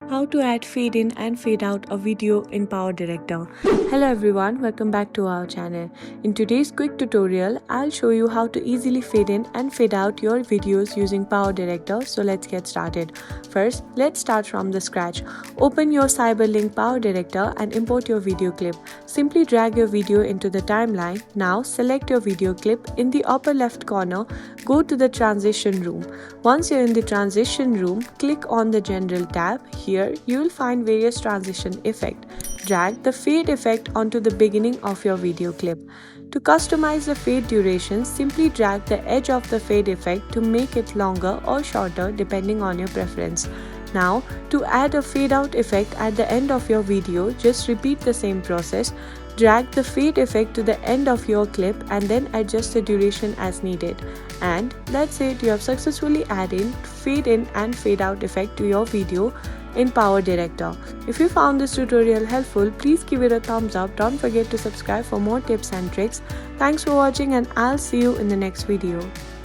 How to add fade in and fade out a video in PowerDirector. Hello everyone, welcome back to our channel. In today's quick tutorial, I'll show you how to easily fade in and fade out your videos using PowerDirector. So let's get started. First, let's start from the scratch. Open your Cyberlink PowerDirector and import your video clip. Simply drag your video into the timeline. Now select your video clip. In the upper left corner, go to the transition room. Once you're in the transition room, click on the general tab. Here you will find various transition effects. Drag the fade effect onto the beginning of your video clip. To customize the fade duration, simply drag the edge of the fade effect to make it longer or shorter depending on your preference. Now, to add a fade out effect at the end of your video, just repeat the same process. Drag the fade effect to the end of your clip and then adjust the duration as needed. And that's it, you have successfully added fade in and fade out effect to your video in PowerDirector. If you found this tutorial helpful, please give it a thumbs up. Don't forget to subscribe for more tips and tricks. Thanks for watching and I'll see you in the next video.